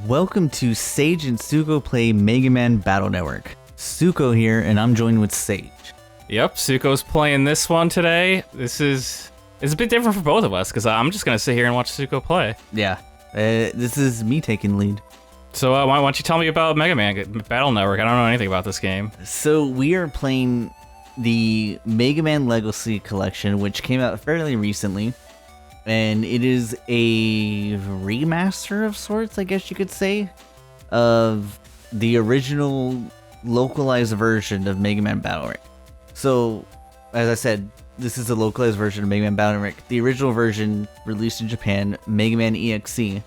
Welcome to Sage and Tsuko play Mega Man Battle Network. Tsuko here, and I'm joined with Sage. Yep, Tsuko's playing this one today. It's a bit different for both of us because I'm just gonna sit here and watch Tsuko play. Yeah, this is me taking lead. So why don't you tell me about Mega Man Battle Network? I don't know anything about this game. So we are playing the Mega Man Legacy Collection, which came out fairly recently, and it is a remaster of sorts, I guess you could say, of the original localized version of Mega Man Battle Network. So, as I said, this is a localized version of Mega Man Battle Network. The original version released in Japan, Mega Man EXE.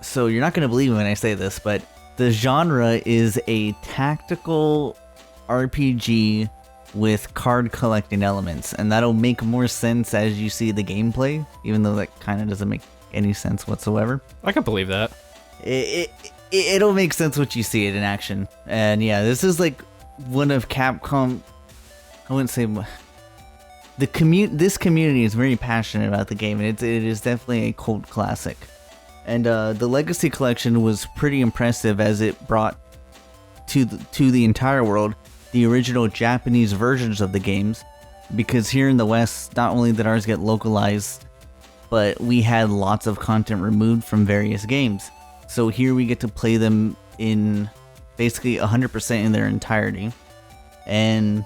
So you're not going to believe me when I say this, but the genre is a tactical RPG with card collecting elements, and that'll make more sense as you see the gameplay, even though that kind of doesn't make any sense whatsoever. I can believe that. It'll make sense once you see it in action. And yeah, this is like one of Capcom. I wouldn't say this community is very passionate about the game, and it is definitely a cult classic. And the Legacy Collection was pretty impressive as it brought to the entire world the original Japanese versions of the games, because here in the West, not only did ours get localized, but we had lots of content removed from various games. So here we get to play them in basically 100% in their entirety. And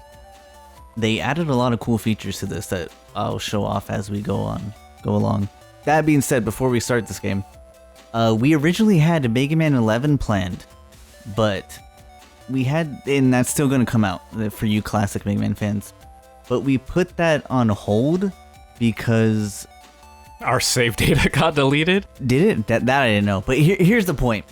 they added a lot of cool features to this that I'll show off as we go along. That being said, before we start this game, we originally had a Mega Man 11 planned, but and that's still going to come out for you classic Mega Man fans, but we put that on hold because Our save data got deleted. did it? That I didn't know. But here's the point.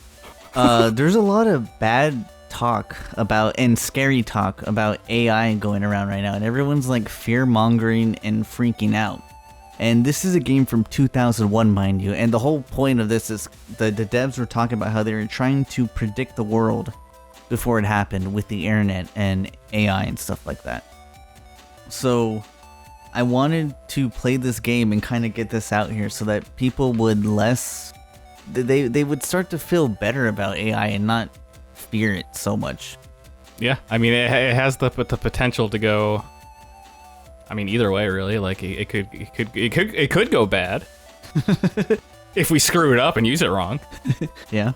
There's a lot of bad talk about and scary talk about AI going around right now, and everyone's like fear mongering and freaking out. And this is a game from 2001, mind you. And the whole point of this is the devs were talking about how they were trying to predict the world before it happened with the internet and AI and stuff like that. So I wanted to play this game and kind of get this out here so that people would they would start to feel better about AI and not fear it so much. Yeah, I mean it has the potential to go. I mean either way, really. Like it could go bad if we screw it up and use it wrong. Yeah,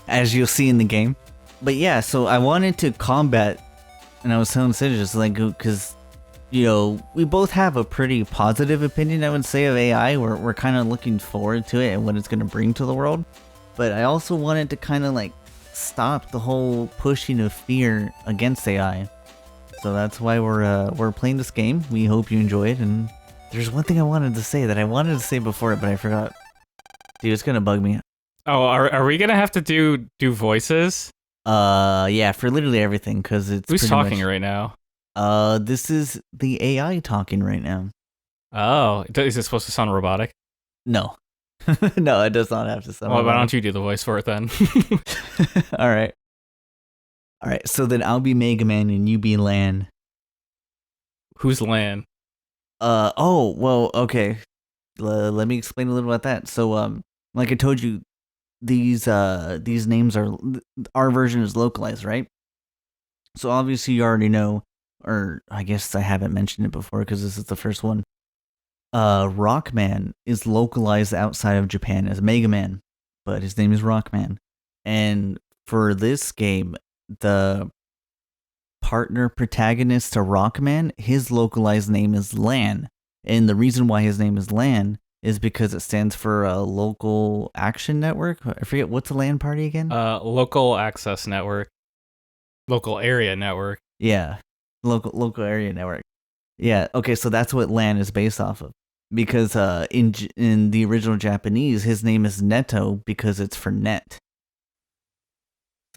as you'll see in the game. But yeah, so I wanted to combat, and I was telling Sid just like, because we both have a pretty positive opinion, I would say, of AI. We're kind of looking forward to it and what it's going to bring to the world. But I also wanted to kind of like stop the whole pushing of fear against AI. So that's why we're playing this game. We hope you enjoy it. And there's one thing I wanted to say that I wanted to say before it, but I forgot. Dude, it's gonna bug me. Oh, are we gonna have to do voices? Yeah, for literally everything, because it's Who's pretty talking much, right now? This is the AI talking right now. Oh, is it supposed to sound robotic? No. No, it does not have to sound Well, why robotic. don't you do the voice for it then? All right. All right, so then I'll be Mega Man and you be Lan. Who's Lan? Oh, well, okay. Let me explain a little about that. So, like I told you, these names are, our version is localized, right? So obviously you already know, or I guess I haven't mentioned it before because this is the first one. Rockman is localized outside of Japan as Mega Man, but his name is Rockman. And for this game, the partner protagonist to Rockman, his localized name is Lan. And the reason why his name is Lan is because it stands for a local action network. I forget, what's a LAN party again? Local access network. Local area network. Yeah, local area network. Yeah, okay, so that's what LAN is based off of. Because in the original Japanese, his name is Neto because it's for net.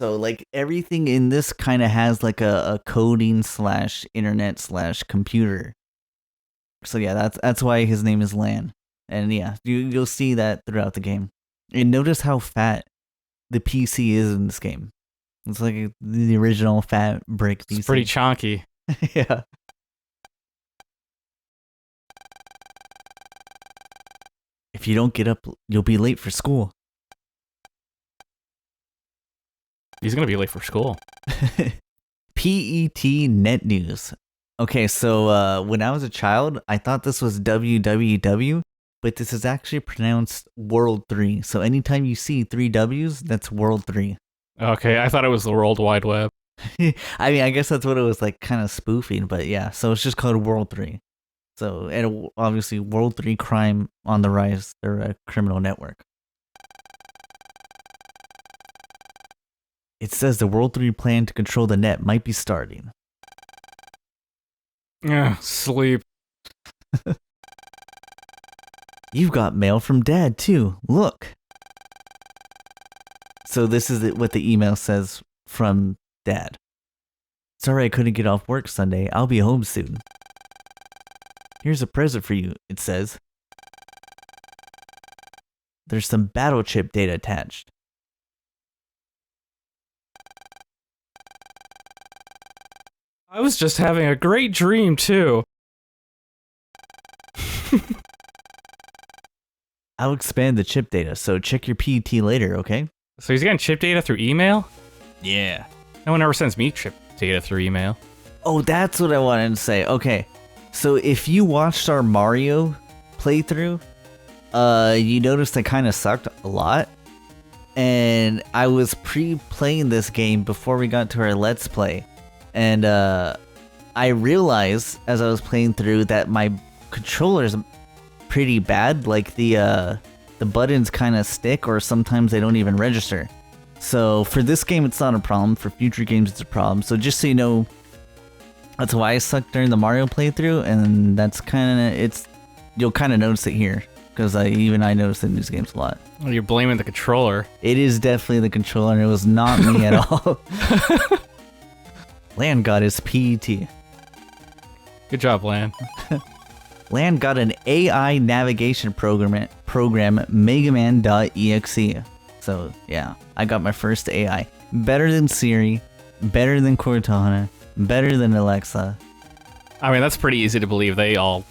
So like everything in this kind of has like a coding / internet / computer. So yeah, that's why his name is LAN. And yeah, you'll see that throughout the game. And notice how fat the PC is in this game. It's like the original fat brick PC. It's pretty chonky. Yeah. If you don't get up, you'll be late for school. He's gonna be late for school. PET Net News. Okay, so when I was a child, I thought this was WWW, but this is actually pronounced World 3. So anytime you see 3 W's, that's World 3. Okay, I thought it was the World Wide Web. I mean, I guess that's what it was like, kind of spoofing, but yeah, so it's just called World 3. So, and obviously, World 3 crime on the rise. They're a criminal network. It says the World 3 plan to control the net might be starting. Sleep. You've got mail from Dad, too. Look. So this is what the email says from Dad. Sorry I couldn't get off work Sunday. I'll be home soon. Here's a present for you, it says. There's some battle chip data attached. I was just having a great dream, too. I'll expand the chip data, so check your PET later, okay? So he's getting chip data through email? Yeah. No one ever sends me chip data through email. Oh, that's what I wanted to say. Okay. So if you watched our Mario playthrough, you noticed I kind of sucked a lot. And I was pre-playing this game before we got to our Let's Play. And I realized as I was playing through that my controller's pretty bad. Like the buttons kind of stick, or sometimes they don't even register. So for this game, it's not a problem. For future games, it's a problem. So just so you know, that's why I sucked during the Mario playthrough, and that's kind of you'll kind of notice it here, because I noticed it in these games a lot. Oh, you're blaming the controller. It is definitely the controller, and it was not me at all. Land got his PET. Good job, Lan. Land got an AI navigation program Megaman.exe. So yeah, I got my first AI. Better than Siri, better than Cortana, better than Alexa. I mean, that's pretty easy to believe. They all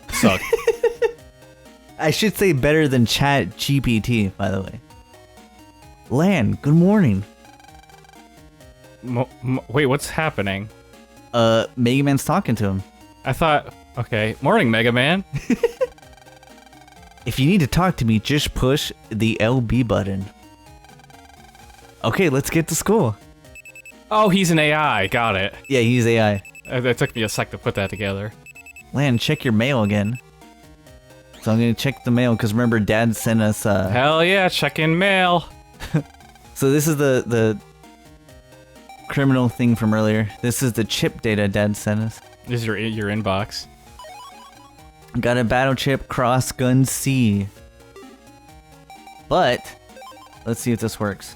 suck. I should say better than Chat GPT, by the way. Lan, good morning. Wait, what's happening? Mega Man's talking to him. I thought, okay, morning, Mega Man. If you need to talk to me, just push the LB button. Okay, let's get to school. Oh, he's an AI. Got it. Yeah, he's AI. It took me a sec to put that together. Lan, check your mail again. So I'm gonna check the mail, because remember, Dad sent us Hell yeah, check in mail. So this is the criminal thing from earlier. This is the chip data Dad sent us. This is your inbox. Got a battle chip cross gun C. But let's see if this works.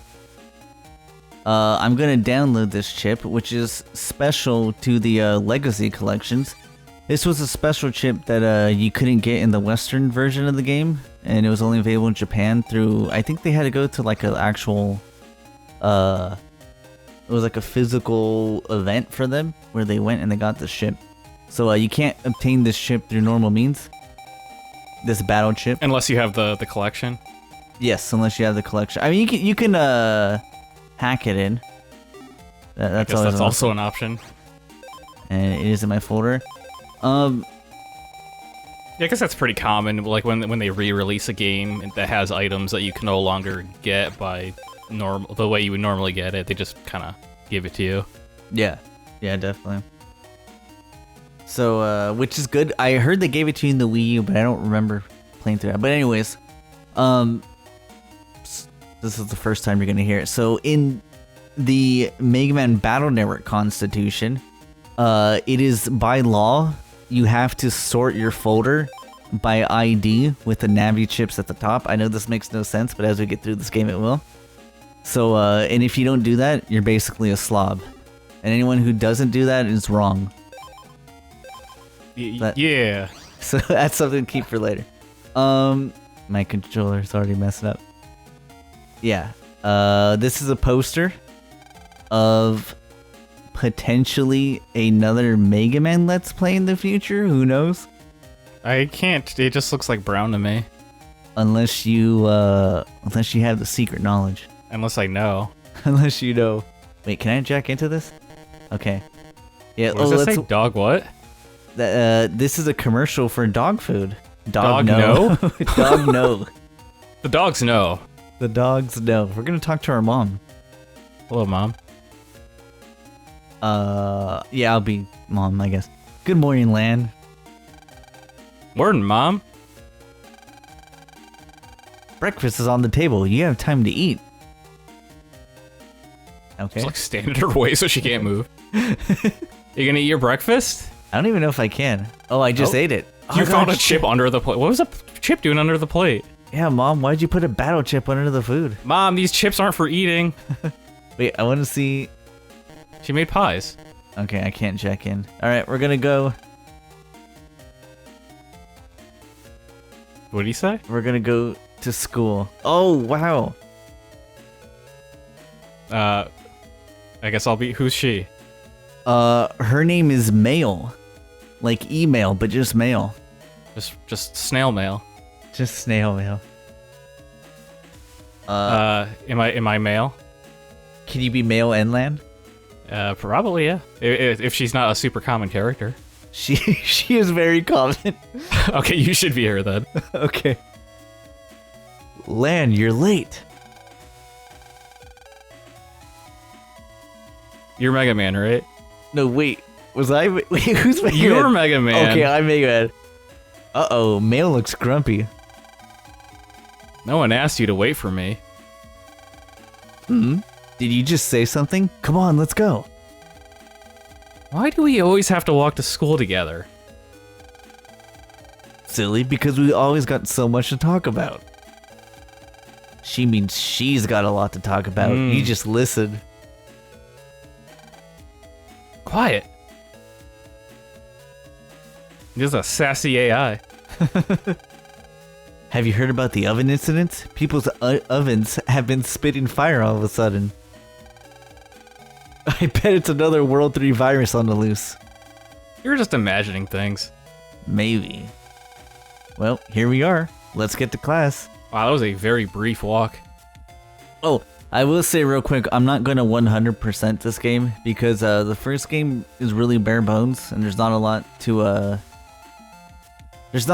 I'm gonna download this chip, which is special to the Legacy collections. This was a special chip that you couldn't get in the Western version of the game, and it was only available in Japan through, I think they had to go to like an actual, it was like a physical event for them where they went and they got this chip. So you can't obtain this chip through normal means. This battle chip. Unless you have the collection. Yes, unless you have the collection. I mean, you can hack it in. That's also an option. And it is in my folder. Yeah, I guess that's pretty common. Like when they re-release a game that has items that you can no longer get by the way you would normally get it, they just kind of give it to you. Yeah, definitely. So, which is good. I heard they gave it to you in the Wii U, but I don't remember playing through that. But anyways, this is the first time you're gonna hear it. So in the Mega Man Battle Network Constitution, it is by law you have to sort your folder by ID with the Navi chips at the top. I know this makes no sense, but as we get through this game, it will. So, and if you don't do that, you're basically a slob. And anyone who doesn't do that is wrong. Yeah. So that's something to keep for later. My controller's already messed up. Yeah. This is a poster of potentially another Mega Man Let's Play in the future. Who knows? I can't. It just looks like brown to me. Unless you have the secret knowledge. Unless I know. Unless you know. Wait, can I jack into this? Okay. Yeah. What does that say? Dog what? This is a commercial for dog food. Dog no? Dog no. The dogs know. The dogs know. We're gonna talk to our mom. Hello, Mom. Yeah, I'll be Mom, I guess. Good morning, Lan. Morning, Mom. Breakfast is on the table. You have time to eat. Okay. She's like standing in her way so she can't move. You gonna eat your breakfast? I don't even know if I can. Oh, I just ate it. Oh, You found a chip under the plate. What was a chip doing under the plate? Yeah, Mom, why'd you put a battle chip under the food? Mom, these chips aren't for eating. Wait, I want to see. She made pies. Okay, I can't check in. All right, we're gonna go. What did he say? We're gonna go to school. Oh, wow. I guess I'll be. Who's she? Her name is Mail, like email, but just mail. Just snail mail. Just snail mail. Am I male? Can you be male and land? Probably, yeah. If she's not a super common character. She is very common. Okay, you should be her then. Okay. Lan, you're late. You're Mega Man, right? No, wait. Was I? Wait, who's Mega Man? You're Mega Man. Okay, I'm Mega Man. Uh-oh, Mail looks grumpy. No one asked you to wait for me. Hmm? Did you just say something? Come on, let's go. Why do we always have to walk to school together? Silly, because we always got so much to talk about. She means she's got a lot to talk about. You just listen. Quiet. This is a sassy AI. Have you heard about the oven incident? People's ovens have been spitting fire all of a sudden. I bet it's another World 3 virus on the loose. You're just imagining things. Maybe. Well, here we are. Let's get to class. Wow, that was a very brief walk. Oh, I will say real quick, I'm not going to 100% this game because the first game is really bare bones and there's not a lot to it's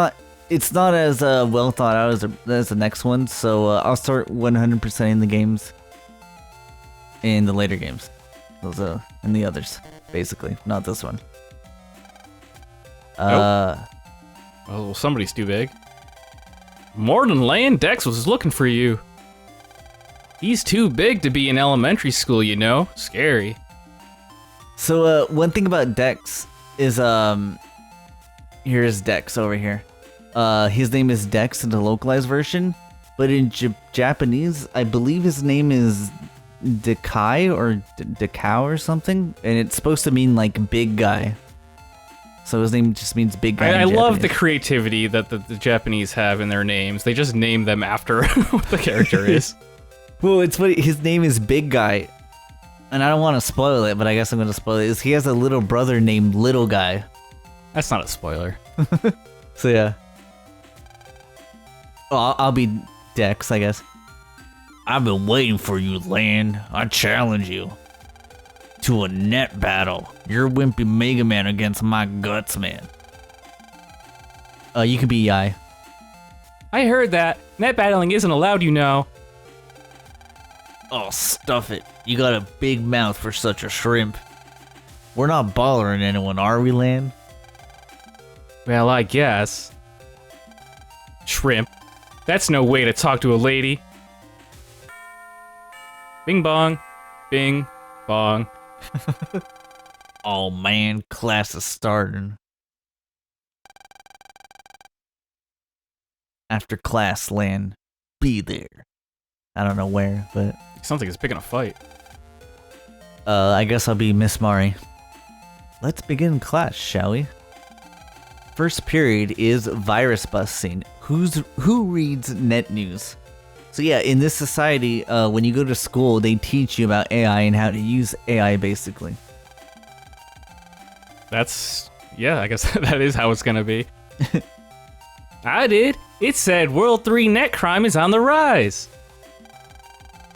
not as well thought out as the next one, so I'll start 100% in the games in the later games. Those and the others, basically, not this one. Oh, somebody's too big. Morton Lane Dex was looking for you. He's too big to be in elementary school, you know. Scary. So one thing about Dex is here's Dex over here. His name is Dex in the localized version, but in Japanese, I believe his name is Dekai or Dekau or something, and it's supposed to mean like big guy. So his name just means big guy. I love the creativity that the Japanese have in their names. They just name them after what the character is. Well, it's funny. His name is Big Guy, and I don't want to spoil it, but I guess I'm going to spoil it. He has a little brother named Little Guy. That's not a spoiler. So yeah. Oh, I'll be Dex, I guess. I've been waiting for you, Lan. I challenge you to a net battle. You're wimpy Mega Man against my Guts Man. You can be Yai. I heard that. Net battling isn't allowed, you know. Oh, stuff it. You got a big mouth for such a shrimp. We're not bothering anyone, are we, Lan? Well, I guess. Shrimp. That's no way to talk to a lady. Bing bong. Bing bong. Oh man, class is starting. After class, Lan, be there. I don't know where, but Sounds like it's picking a fight. I guess I'll be Miss Mari. Let's begin class, shall we? First period is virus busting. Who reads net news? So yeah, in this society, when you go to school, they teach you about AI and how to use AI, basically. Yeah, I guess that is how it's gonna be. I did. It said World 3 net crime is on the rise.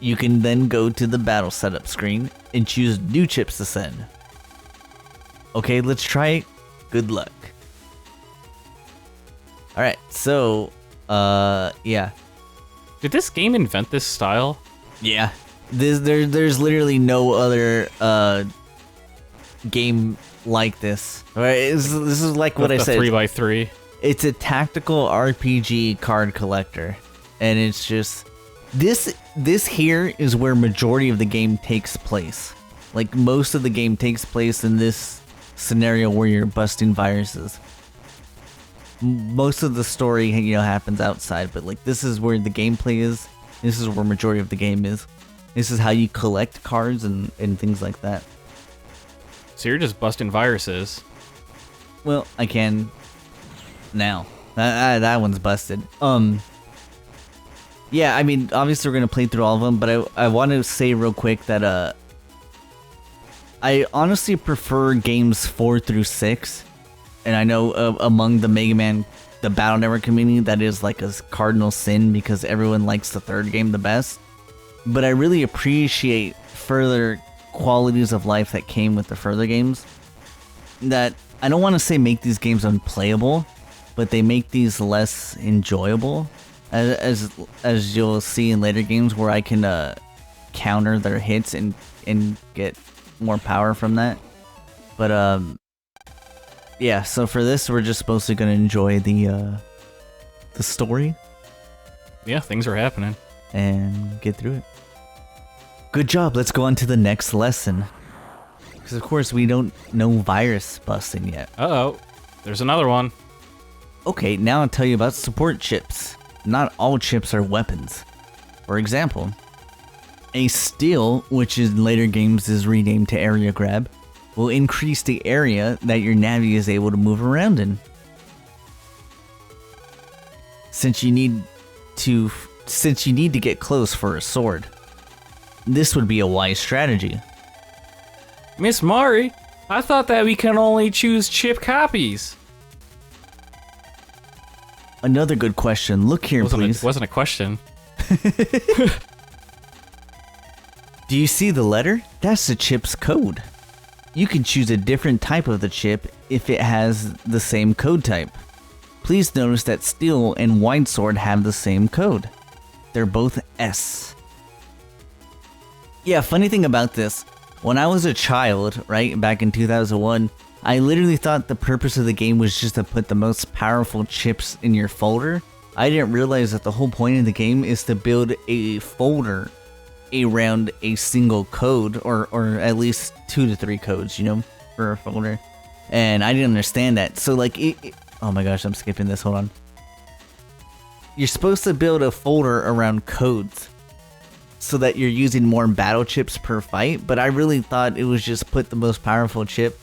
You can then go to the battle setup screen and choose new chips to send. Okay, let's try it. Good luck. Alright, so, yeah. Did this game invent this style? Yeah. There's literally no other, game like this. Alright, this is like what I said. 3x3. It's a tactical RPG card collector. And it's just... This here is where majority of the game takes place. Like, most of the game takes place in this scenario where you're busting viruses. Most of the story, happens outside, but like this is where the gameplay is. This is where majority of the game is. This is how you collect cards and things like that. So you're just busting viruses. Well, I can now. That one's busted. Yeah, I mean, obviously we're gonna play through all of them, but I want to say real quick that I honestly prefer games 4 through 6. And I know among the Mega Man, the Battle Network community, that is like a cardinal sin because everyone likes the third game the best. But I really appreciate further qualities of life that came with the further games. That I don't want to say make these games unplayable, but they make these less enjoyable. As you'll see in later games where I can counter their hits and get more power from that. But yeah, so for this, we're just mostly gonna enjoy the story. Yeah, things are happening. And get through it. Good job, let's go on to the next lesson. Because of course we don't know virus busting yet. Uh-oh, there's another one. Okay, now I'll tell you about support chips. Not all chips are weapons. For example, a steal, which in later games is renamed to area grab, will increase the area that your Navi is able to move around in. Since you need to get close for a sword, this would be a wise strategy. Miss Mari, I thought that we can only choose chip copies. Another good question. Look here, please. It wasn't a question. Do you see the letter? That's the chip's code. You can choose a different type of the chip if it has the same code type. Please notice that Steel and Wide Sword have the same code. They're both S. Yeah, funny thing about this, when I was a child, right, back in 2001, I literally thought the purpose of the game was just to put the most powerful chips in your folder. I didn't realize that the whole point of the game is to build a folder around a single code, or at least 2 to 3 codes, for a folder. And I didn't understand that. So like, oh my gosh, I'm skipping this, hold on. You're supposed to build a folder around codes so that you're using more battle chips per fight, but I really thought it was just put the most powerful chip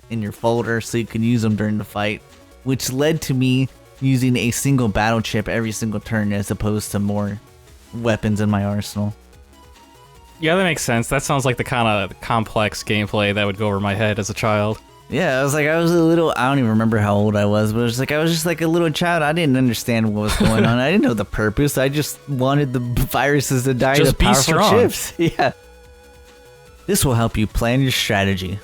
in your folder so you can use them during the fight, which led to me using a single battle chip every single turn as opposed to more weapons in my arsenal. Yeah, that makes sense. That sounds like the kind of complex gameplay that would go over my head as a child. Yeah, I don't even remember how old I was, but I was just like a little child. I didn't understand what was going on. I didn't know the purpose. I just wanted the viruses to die to powerful chips. Yeah. This will help you plan your strategy.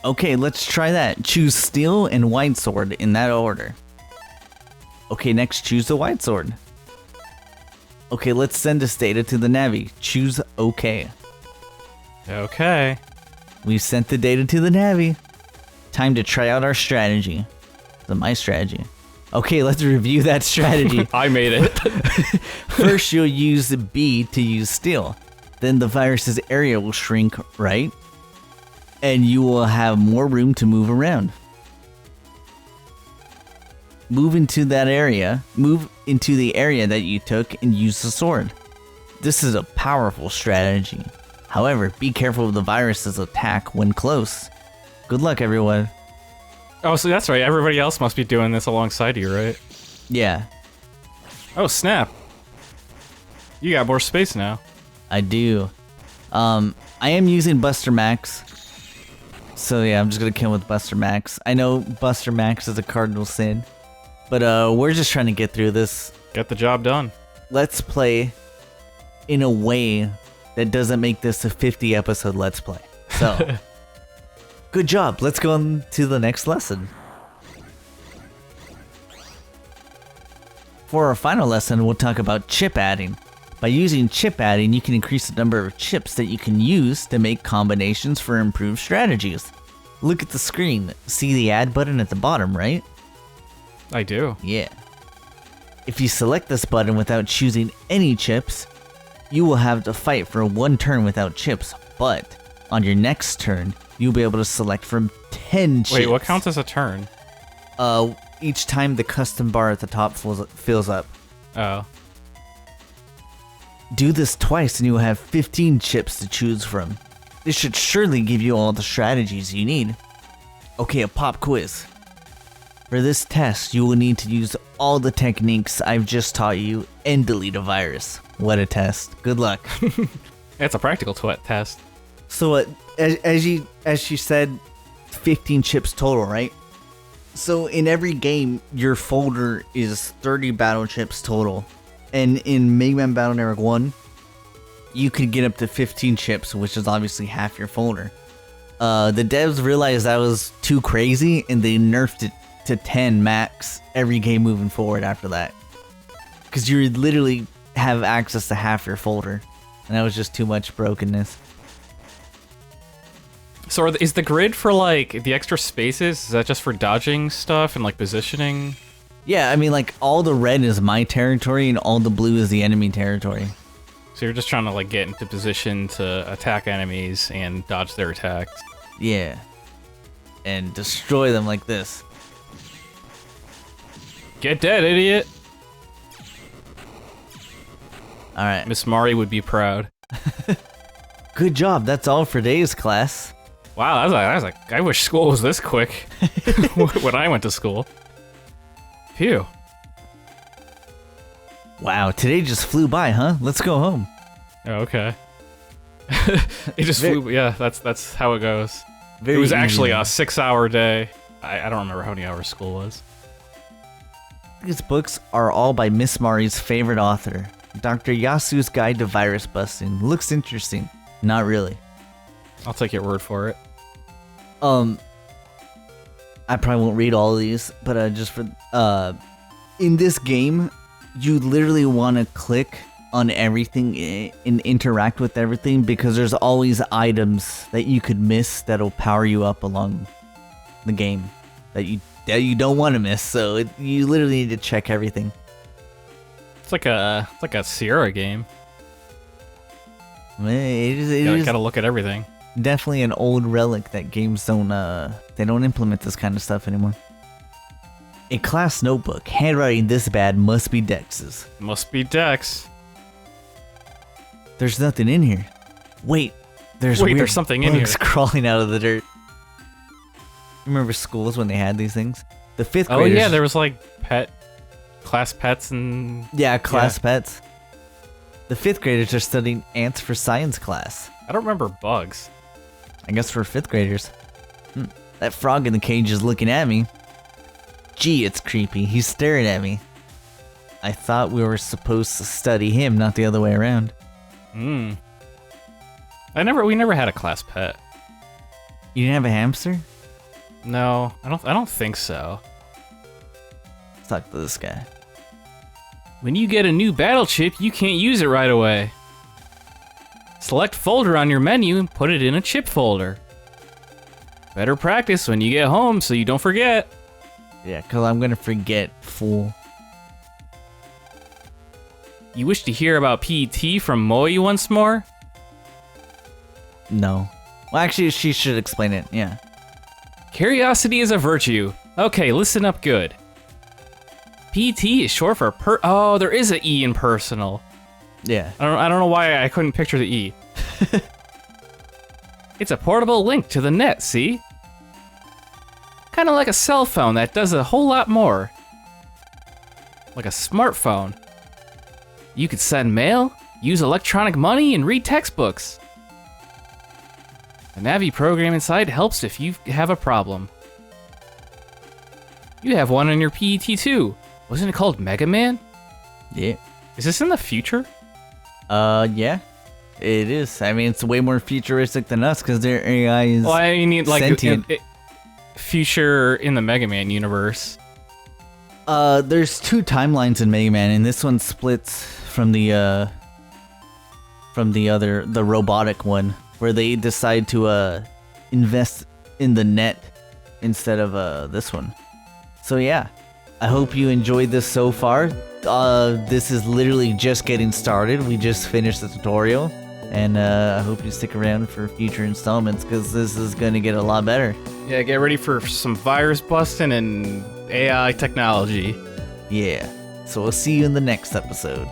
Okay, let's try that. Choose Steel and Wide Sword in that order. Okay, next choose the Wide Sword. Okay, let's send this data to the Navi. Choose OK. Okay. We've sent the data to the Navi. Time to try out our strategy. My strategy. Okay, let's review that strategy. I made it. First, you'll use B to use Steel. Then the virus's area will shrink, right? And you will have more room to move around. Move into the area that you took and use the sword. This is a powerful strategy. However, be careful of the virus's attack when close. Good luck, everyone. Oh, so that's right. Everybody else must be doing this alongside you, right? Yeah. Oh, snap. You got more space now. I do. I am using Buster Max. So yeah, I'm just gonna kill him with Buster Max. I know Buster Max is a cardinal sin, but we're just trying to get through this. Get the job done. Let's Play in a way that doesn't make this a 50 episode Let's Play. So, good job. Let's go on to the next lesson. For our final lesson, we'll talk about chip adding. By using chip adding, you can increase the number of chips that you can use to make combinations for improved strategies. Look at the screen. See the add button at the bottom, right? I do. Yeah. If you select this button without choosing any chips, you will have to fight for one turn without chips, but on your next turn, you'll be able to select from 10 chips. Wait, what counts as a turn? Each time the custom bar at the top fills up. Oh. Do this twice and you will have 15 chips to choose from. This should surely give you all the strategies you need. Okay, a pop quiz. For this test, you will need to use all the techniques I've just taught you and delete a virus. What a test. Good luck. It's a practical test. So, as she said, 15 chips total, right? So in every game, your folder is 30 battle chips total. And in Mega Man Battle Network 1, you could get up to 15 chips, which is obviously half your folder. The devs realized that was too crazy, and they nerfed it to 10 max every game moving forward after that. Because you literally have access to half your folder. And that was just too much brokenness. So is the grid for, like, the extra spaces, is that just for dodging stuff and, like, positioning? Yeah, I mean, like, all the red is my territory and all the blue is the enemy territory. So you're just trying to, like, get into position to attack enemies and dodge their attacks. Yeah. And destroy them like this. Get dead, idiot! Alright. Miss Mari would be proud. Good job, that's all for today's class. Wow, I was like, I wish school was this quick when I went to school. Phew. Wow, today just flew by, huh? Let's go home. Oh, okay. It just flew. Yeah, that's how it goes. It was actually a 6-hour day. I don't remember how many hours school was. These books are all by Miss Mari's favorite author, Dr. Yasu's Guide to Virus Busting. Looks interesting. Not really. I'll take your word for it. I probably won't read all of these, but just for in this game, you literally want to click on everything and interact with everything because there's always items that you could miss that'll power you up along the game that you don't want to miss. So you literally need to check everything. It's like a Sierra game. It is gotta look at everything. Definitely an old relic that games don't implement this kind of stuff anymore. A class notebook. Handwriting this bad must be Dex's. Must be Dex. There's nothing in here. Wait, there's something in here. bugs crawling out of the dirt. Remember schools when they had these things? The fifth graders. Oh yeah, there was like class pets and... Yeah, class pets. The fifth graders are studying ants for science class. I don't remember bugs. I guess for fifth graders. That frog in the cage is looking at me. Gee, it's creepy. He's staring at me. I thought we were supposed to study him, not the other way around. We never had a class pet. You didn't have a hamster? No, I don't think so. Let's talk to this guy. When you get a new battle chip, you can't use it right away. Select folder on your menu and put it in a chip folder. Better practice when you get home so you don't forget. Yeah, because I'm going to forget, fool. You wish to hear about PET from Moi once more? No. Well, actually, she should explain it, yeah. Curiosity is a virtue. Okay, listen up good. PET is short for oh, there is an E in personal. Yeah. I don't know why I couldn't picture the E. It's a portable link to the net, see? Kind of like a cell phone that does a whole lot more. Like a smartphone. You could send mail, use electronic money, and read textbooks. The Navi program inside helps if you have a problem. You have one on your PET too. Wasn't it called Mega Man? Yeah. Is this in the future? Yeah, it is. I mean, it's way more futuristic than us because their AI is Well, I mean, like sentient. future in the Mega Man universe. There's two timelines in Mega Man, and this one splits from the robotic one, where they decide to invest in the net instead of this one. So yeah, I hope you enjoyed this so far. This is literally just getting started. We just finished the tutorial, and I hope you stick around for future installments because this is gonna get a lot better. Yeah, get ready for some virus busting and AI technology. Yeah. So we'll see you in the next episode.